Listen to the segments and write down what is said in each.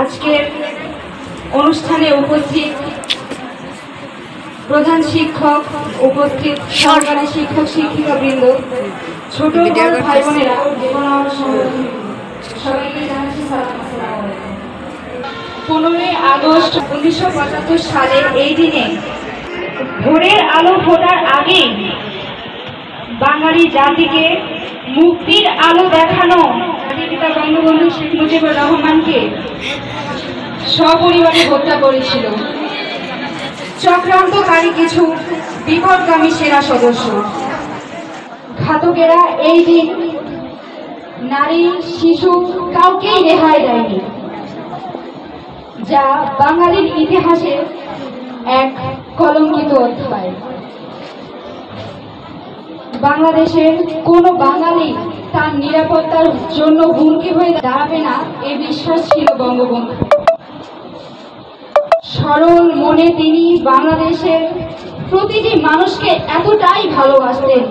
আজকের অনুষ্ঠানে উপস্থিত প্রধান শিক্ষক, উপস্থিত সরকারি শিক্ষক শিক্ষিকা বৃন্দ, ছোট ভাই বোনেরা, সবাইকে জানাচ্ছি সালাম। 15ই আগস্ট 1975 সালে এই দিনে ভোরের আলো ফোটার আগে বাঙালি জাতিকে মুক্তির আলো দেখানো জাতির পিতা বঙ্গবন্ধু শেখ মুজিবুর রহমানকে সপরিবারে হত্যা করেছিল চক্রান্তকারী কিছু বিপদগামী সেনা সদস্য। ঘাতকেরা এই দিন নারী, শিশু কাউকেই রেহাই দেয়নি, যা বাঙালির ইতিহাসে এক কলঙ্কিত অধ্যায়। বাংলাদেশের কোনো বাঙালি তার নিরাপত্তার জন্য হুমকি হয়ে দাঁড়াবে না, এই বিশ্বাস ছিল বঙ্গবন্ধু। সরল মনে তিনি বাংলাদেশের প্রতিটি মানুষকে এতটাই ভালোবাসতেন,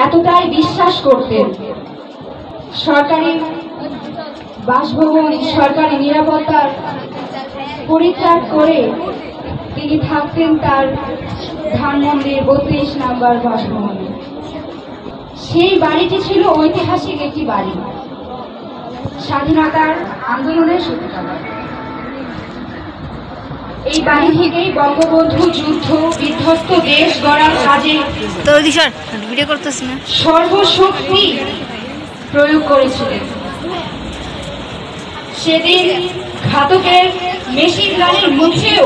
এতটাই বিশ্বাস করতেন। সরকারি বাসভবন, সরকারি নিরাপত্তার পরিত্যাগ করে তিনি থাকতেন তার ধানমন্ডির 32 নম্বর বাসভবনে। সেই বাড়িটি ছিল ঐতিহাসিক একটি বাড়ি, স্বাধীনতার আন্দোলনের সূত্রপাত। এই বাড়ি থেকেই বঙ্গবন্ধু যুদ্ধ বিধ্বস্ত দেশ গড়ার কাজে সর্বশক্তি প্রয়োগ করেছিলেন। সেদিন ঘাতকের মেশিন গানের মুখেও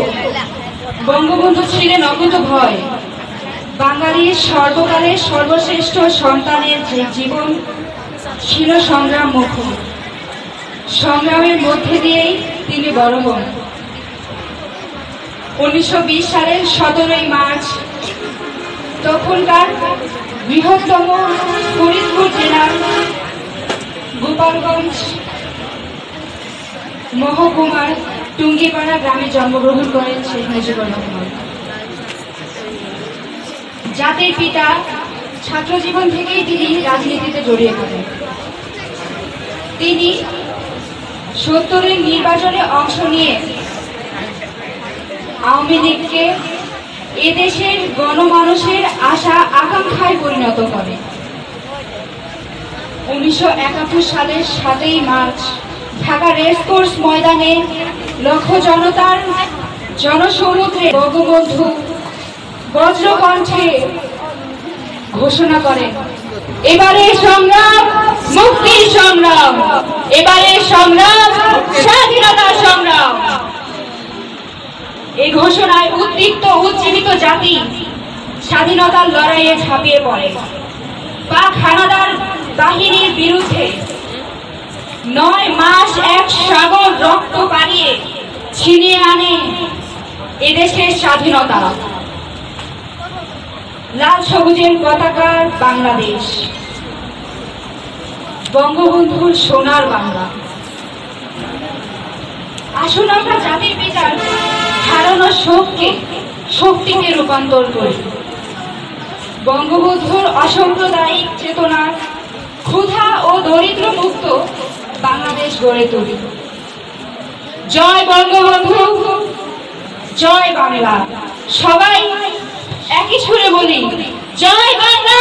বঙ্গবন্ধু ছিলেন অকুতভয়। বাঙালির সর্বকালের সর্বশ্রেষ্ঠ সন্তানের যে জীবন ছিল সংগ্রাম মুখর, সংগ্রামের মধ্যে দিয়েই তিনি বড় হন। 1920 সালের 17ই মার্চ তখনকার বৃহত্তম ফরিদপুর জেলার গোপালগঞ্জ মহকুমার টুঙ্গিপাড়া গ্রামে জন্মগ্রহণ করেন শেখ মুজিবুর রহমান। জাতির পিতা, ছাত্র জীবন থেকেই তিনি রাজনীতিতে জড়িয়ে পড়েন। তিনি 70-এর নির্বাচনে অংশ নিয়ে আওয়ামী লীগকে এদেশের গণমানুষের আশা আকাঙ্ক্ষায় পরিণত করে। 1971 সালের 7ই মার্চ ঢাকা রেসকোর্স ময়দানে লক্ষ জনতার জনসমুদ্রে বঙ্গবন্ধু বজ্রকণ্ঠে ঘোষণা করেন, এবারে সংগ্রাম মুক্তির সংগ্রাম, এবারে সংগ্রাম স্বাধীনতার সংগ্রাম। এই ঘোষণায় উদ্দীপ্ত উজ্জীবিত জাতি স্বাধীনতার লড়াইয়ে ঝাঁপিয়ে পড়ে। পাক হানাদার বাহিনীর বিরুদ্ধে 9 মাস এক সাগর রক্ত পাড়িয়ে ছিনিয়ে আনে এদেশের স্বাধীনতা। লাল সবুজের পতাকার বাংলাদেশ, বঙ্গবন্ধুর সোনার বাংলা। আসুন আমরা জাতির পিতার হারানো শক্তিকে রূপান্তর করি। বঙ্গবন্ধুর অসাম্প্রদায়িক চেতনার ক্ষুধা ও দরিদ্র মুক্ত বাংলাদেশ গড়ে তুলি। জয় বঙ্গবন্ধু, জয় বাংলা। সবাই একই সুরে বলি, জয় বাংলা,